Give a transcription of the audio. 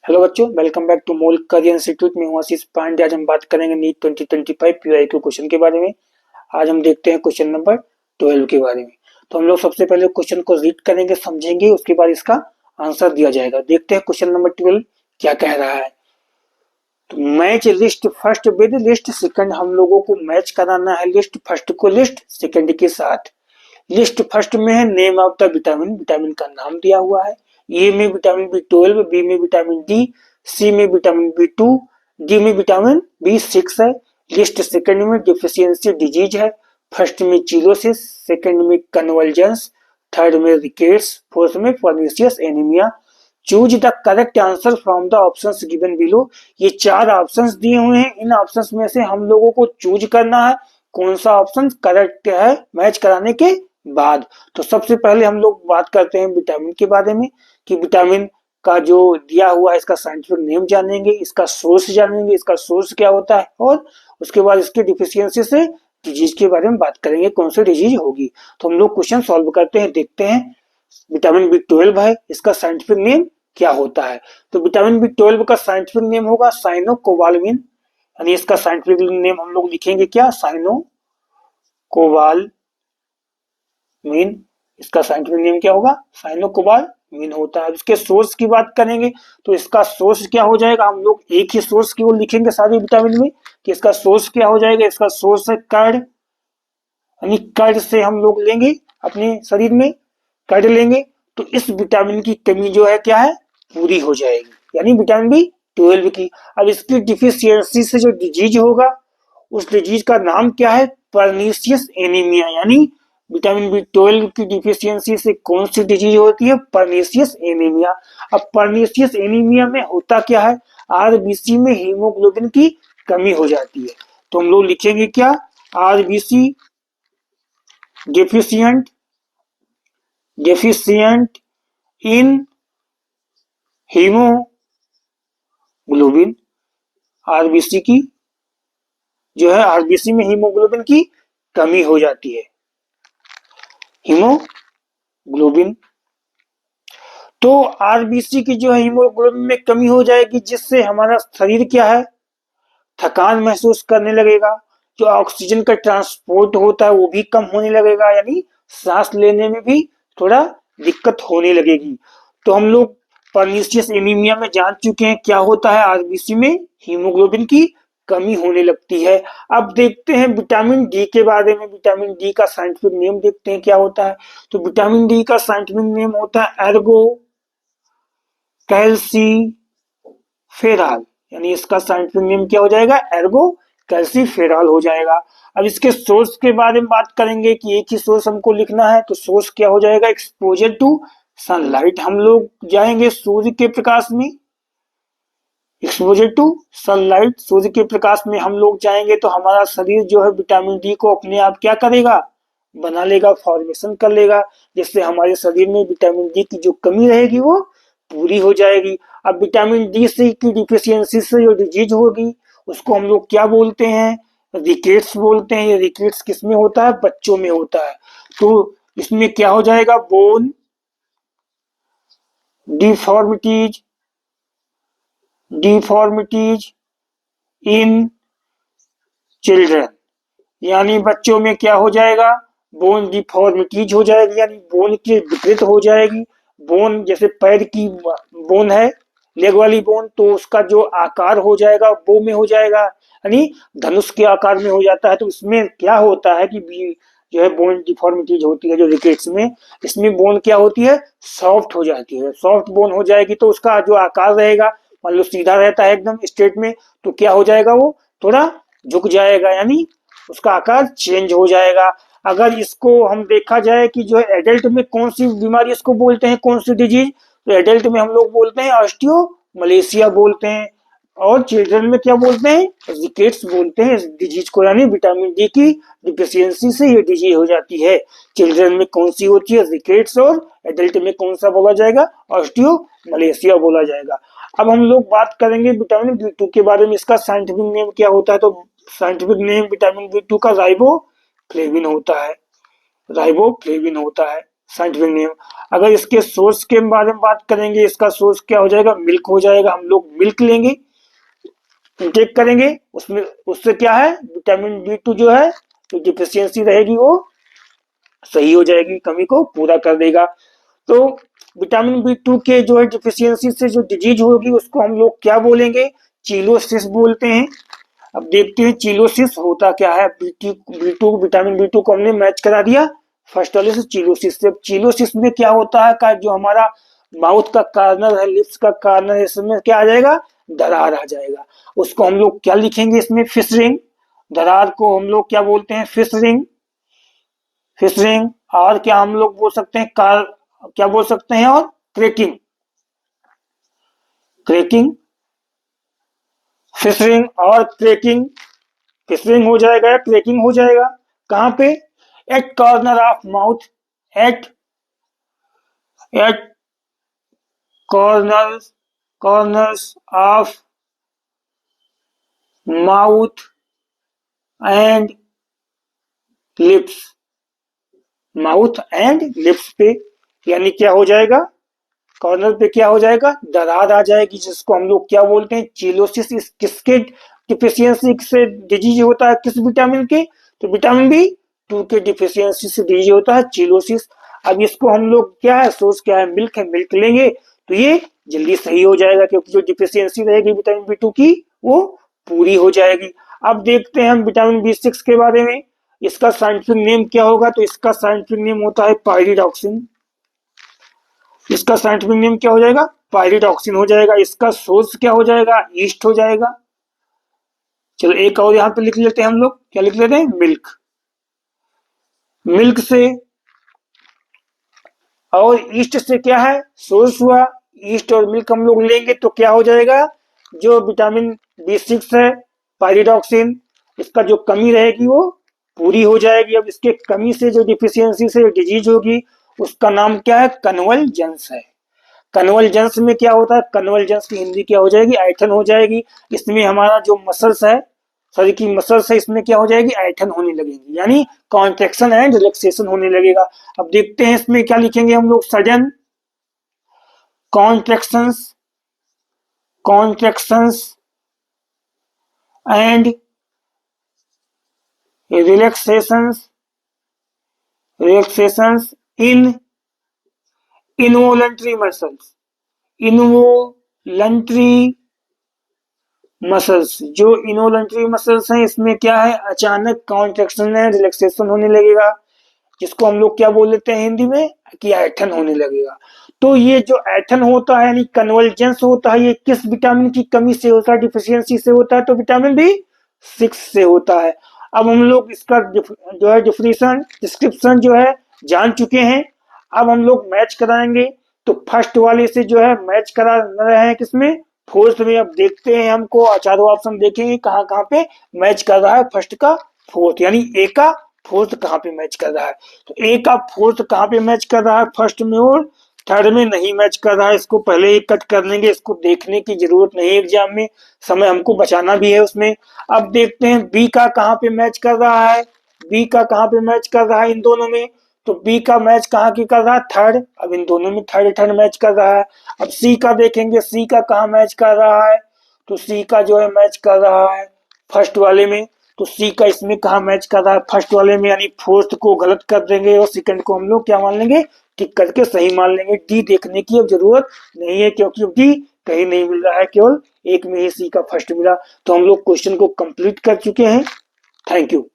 Hello बच्चों, welcome back to mole career institute में हूं आशीष पांडे। आज हम बात करेंगे नीट 2025 पीवाईक्यू क्वेश्चन के बारे में। आज हम देखते हैं क्वेश्चन नंबर 12 के बारे में। तो हम लोग सबसे पहले क्वेश्चन को रीड करेंगे, समझेंगे, उसके बाद इसका आंसर दिया जाएगा। देखते हैं क्वेश्चन नंबर 12 क्या कह रहा है। तो match list first with list second, हम लोगों को मैच कराना है लिस्ट फर्स्ट को लिस्ट सेकंड के साथ। लिस्ट फर्स्ट में है name of the vitamin, vitamin का नाम दिया हुआ है। ए में विटामिन B12, बी में विटामिन डी, सी में विटामिन B2, डी में विटामिन B6 है। लिस्ट सेकंड में डिफिशियंसी डिजीज है। फर्स्ट में चिलोसिस, सेकंड में कन्वर्जेंस, थर्ड में रिकेट्स, फोर्थ में pernicious anaemia. Choose the correct answer from the options given below. ये चार ऑप्शंस दिए हुए हैं, इन ऑप्शंस में से हम लोगों को चूज करना है कौन सा ऑप्शन करेक्ट है मैच कराने के बाद। तो सबसे पहले हम लोग बात करते हैं विटामिन के बारे में कि विटामिन का जो दिया हुआ है इसका साइंटिफिक नेम जानेंगे, इसका सोर्स जानेंगे, इसका सोर्स क्या होता है, और उसके बाद इसके डिफिशियंसी से डिजीज के बारे में बात करेंगे, कौन सी डिजीज होगी। तो हम लोग क्वेश्चन सॉल्व करते हैं, देखते हैं। विटामिन B12 है, इसका साइंटिफिक नेम क्या होता है। तो विटामिन B12 का साइंटिफिक नेम होगा साइनोकोबालमिन, यानी इसका साइंटिफिक नेम हम लोग लिखेंगे क्या, साइनोकोबाल मीन। इसका साइंटिफिक नेम क्या होगा, साइनोकोबालमिन होता है। इसके सोर्स की बात करेंगे तो इसका सोर्स क्या हो जाएगा, हम लोग एक ही सोर्स की ओर लिखेंगे सारे विटामिन में कि इसका सोर्स क्या हो जाएगा। इसका सोर्स है कर्ड, यानी कर्ड से हम लोग लेंगे अपने शरीर में, कर्ड लेंगे तो इस विटामिन की कमी जो है क्या है, पूरी हो जाएगी, यानी विटामिन B12 की। अब इसकी डिफिशियंसी से जो डिजीज होगा उस डिजीज का नाम क्या है, पर्नीशियस एनीमिया। यानी विटामिन B12 की डिफिशियंसी से कौन सी डिजीज होती है, पर्नीशियस एनीमिया। अब पर्नीशियस एनीमिया में होता क्या है, आरबीसी में हीमोग्लोबिन की कमी हो जाती है। तो हम लोग लिखेंगे क्या, RBC deficient, deficient in haemoglobin. RBC की जो है, आरबीसी में हीमोग्लोबिन की कमी हो जाती है, हीमोग्लोबिन। तो आरबीसी की जो है हीमोग्लोबिन में कमी हो जाएगी, जिससे हमारा शरीर क्या है, थकान महसूस करने लगेगा। जो ऑक्सीजन का ट्रांसपोर्ट होता है वो भी कम होने लगेगा, यानी सांस लेने में भी थोड़ा दिक्कत होने लगेगी। तो हम लोग पर्नीशियस एनीमिया में जान चुके हैं क्या होता है, आरबीसी में हीमोग्लोबिन की कमी होने लगती है। अब देखते हैं विटामिन डी के बारे में। विटामिन डी का साइंटिफिक नेम देखते हैं क्या होता है। तो विटामिन डी का साइंटिफिक नेम होता है एर्गो कैल्सीफेरॉल, यानी इसका साइंटिफिक नेम क्या हो जाएगा, एर्गो कैल्सीफेरॉल हो जाएगा। अब इसके सोर्स के बारे में बात करेंगे कि एक ही सोर्स हमको लिखना है, तो सोर्स क्या हो जाएगा, एक्सपोजर टू सनलाइट। हम लोग जाएंगे सूर्य के प्रकाश में, एक्सपोजर टू सनलाइट, सूर्य के प्रकाश में हम लोग जाएंगे तो हमारा शरीर जो है विटामिन डी को अपने आप क्या करेगा, बना लेगा, फॉर्मेशन कर लेगा, जिससे हमारे शरीर में विटामिन डी की जो कमी रहेगी वो पूरी हो जाएगी। अब विटामिन डी से की डिफिशियंसी से जो डिजीज होगी उसको हम लोग क्या बोलते हैं, रिकेट्स बोलते हैं। ये रिकेट्स किसमें होता है, बच्चों में होता है। तो इसमें क्या हो जाएगा, bone deformities, deformities in children, यानी बच्चों में क्या हो जाएगा, बोन डिफॉर्मिटीज हो जाएगी, यानी बोन की विकृत हो जाएगी। बोन जैसे पैर की बोन है, लेग वाली बोन, तो उसका जो आकार हो जाएगा वो में हो जाएगा, यानी धनुष के आकार में हो जाता है। तो इसमें क्या होता है कि जो है बोन डिफॉर्मिटीज होती है जो रिकेट्स में, इसमें बोन क्या होती है, सॉफ्ट हो जाती है। सॉफ्ट बोन हो जाएगी तो उसका जो आकार रहेगा, मान लो सीधा रहता है एकदम स्ट्रेट में, तो क्या हो जाएगा, वो थोड़ा झुक जाएगा, यानी उसका आकार चेंज हो जाएगा। अगर इसको हम देखा जाए कि जो है एडल्ट में कौन सी बीमारी इसको बोलते हैं, कौन सी डिजीज, तो एडल्ट में हम लोग बोलते हैं ऑस्टियो मलेशिया बोलते हैं, और चिल्ड्रन में क्या बोलते हैं, रिकेट्स बोलते हैं इस डिजीज को, यानी विटामिन डी की डिफिशियंसी से ये डिजीज हो जाती है। चिल्ड्रन में कौन सी होती है, रिकेट्स, और एडल्ट में कौन सा बोला जाएगा, ऑस्टियो मलेशिया बोला जाएगा। अब हम लोग बात करेंगे विटामिन B2 के बारे में। इसका साइंटिफिक नेम क्या होता है, तो साइंटिफिक नेम विटामिन B2 का राइबोफ्लेविन होता है, राइबोफ्लेविन होता है। Scientific name. अगर इसके सोर्स के बारे में बात करेंगे, इसका सोर्स क्या हो जाएगा, मिल्क हो जाएगा। हम लोग मिल्क लेंगे, इंटेक करेंगे, उसमें उससे क्या है, विटामिन B2 जो है, जो डिफिशियंसी रहेगी वो सही हो जाएगी, कमी को पूरा कर देगा। तो विटामिन B2 के जो है डिफिशियंसी से जो डिजीज होगी उसको हम लोग क्या बोलेंगे, चिलोसिस बोलते हैं। अब देखते हैं चिलोसिस होता क्या है। बी टू विटामिन B2 को हमने मैच करा दिया फर्स्ट वाले से चिलोसिस से। अब चिलोसिस में क्या होता है का जो हमारा माउथ का कार्नर है, लिप्स का कार्नर है, इसमें क्या आ जाएगा, दरार आ जाएगा। उसको हम लोग क्या लिखेंगे इसमें, फिश रिंग। दरार को हम लोग क्या बोलते हैं, फिश रिंग, फिश रिंग। और क्या हम लोग बोल सकते हैं, कार, क्या बोल सकते हैं, और क्रैकिंग, क्रैकिंग, फिश रिंग और क्रैकिंग। फिशरिंग हो जाएगा या क्रैकिंग हो जाएगा, कहां पे, at corner of mouth, at at corners, corners of mouth and lips, mouth and lips पे, यानी क्या हो जाएगा, कॉर्नर पे क्या हो जाएगा, दरार आ जाएगी, जिसको हम लोग क्या बोलते हैं, चिलोसिस। इस किसके डिफिशियंसी से डिजीज होता है, किस विटामिन के, तो विटामिन B2 के डिफिशियंसी से डिजीज होता है चिलोसिस। अब इसको हम लोग क्या है, सोर्स क्या है, मिल्क है, मिल्क लेंगे तो ये जल्दी सही हो जाएगा, क्योंकि जो डिफिशियंसी रहेगी विटामिन B2 की वो पूरी हो जाएगी। अब देखते हैं हम विटामिन B6 के बारे में। इसका साइंटिफिक नेम क्या होगा, तो इसका साइंटिफिक नेम होता है पायरिडॉक्सिन। इसका साइंटिफिक नेम क्या हो जाएगा, पायरिडॉक्सिन हो जाएगा। इसका सोर्स क्या हो जाएगा, ईस्ट हो जाएगा। चलो एक और यहाँ पे लिख लेते हैं हम लोग, क्या लिख लेते हैं, मिल्क। मिल्क से और ईस्ट से क्या है, सोर्स हुआ। ईस्ट और मिल्क हम लोग लेंगे तो क्या हो जाएगा, जो विटामिन B6 है, पायरिडॉक्सिन, इसका जो कमी रहेगी वो पूरी हो जाएगी। अब इसके कमी से जो डिफिशियंसी से डिजीज होगी उसका नाम क्या है, कन्वर्जेंस है। कन्वर्जेंस में क्या होता है, कन्वर्जेंस की हिंदी क्या हो जाएगी, ऐठन हो जाएगी। इसमें हमारा जो मसल्स है, शरीर की मसल्स है, इसमें क्या हो जाएगी, ऐठन होने लगेगी, यानी कॉन्ट्रेक्शन एंड रिलैक्सेशन होने लगेगा। अब देखते हैं इसमें क्या लिखेंगे हम लोग, sudden contractions, contractions and relaxations, relaxations in involuntary muscles, involuntary muscles. जो इनवॉलंटरी मसल्स हैं इसमें क्या है, अचानक कॉन्ट्रेक्शन है, रिलैक्सेशन होने लगेगा, जिसको हम लोग क्या बोल देते हैं हिंदी में, कि ऐठन होने लगेगा। तो ये जो ऐठन होता है यानी कन्वर्जेंस होता है, ये किस विटामिन की कमी से होता है, डिफिशियंसी से होता है, तो विटामिन B6 से होता है। अब हम लोग इसका जो है डिफिनेशन, डिस्क्रिप्शन जो है जान चुके हैं। अब हम लोग मैच कराएंगे, तो फर्स्ट वाले से जो है मैच करा रहे हैं किसमें, फोर्थ में। अब देखते हैं, हमको चारों ऑप्शन देखेंगे कहाँ कहाँ पे मैच कर रहा है, फर्स्ट का फोर्थ, यानी ए का फोर्थ कहाँ पे मैच कर रहा है। तो ए का फोर्थ कहाँ पे मैच कर रहा है, फर्स्ट में और थर्ड में नहीं मैच कर रहा है। इसको पहले ही कट कर लेंगे, इसको देखने की जरूरत नहीं है एग्जाम में, समय हमको बचाना भी है उसमें। अब देखते हैं बी का कहाँ पे मैच कर रहा है, बी का कहाँ पे मैच कर रहा है इन दोनों में, तो बी का मैच कहाँ की कर रहा है, थर्ड। अब इन दोनों में थर्ड थर्ड मैच कर रहा है। अब सी का देखेंगे, सी का कहाँ मैच कर रहा है, तो सी का जो है मैच कर रहा है फर्स्ट वाले में। तो सी का इसमें कहाँ मैच कर रहा है, फर्स्ट वाले में, यानी फोर्थ को गलत कर देंगे और सेकंड को हम लोग क्या मान लेंगे, टिक करके सही मान लेंगे। डी देखने की अब जरूरत नहीं है, क्योंकि डी कहीं नहीं मिल रहा है, केवल एक में ही सी का फर्स्ट मिला। तो हम लोग क्वेश्चन को कंप्लीट कर चुके हैं। Thank you.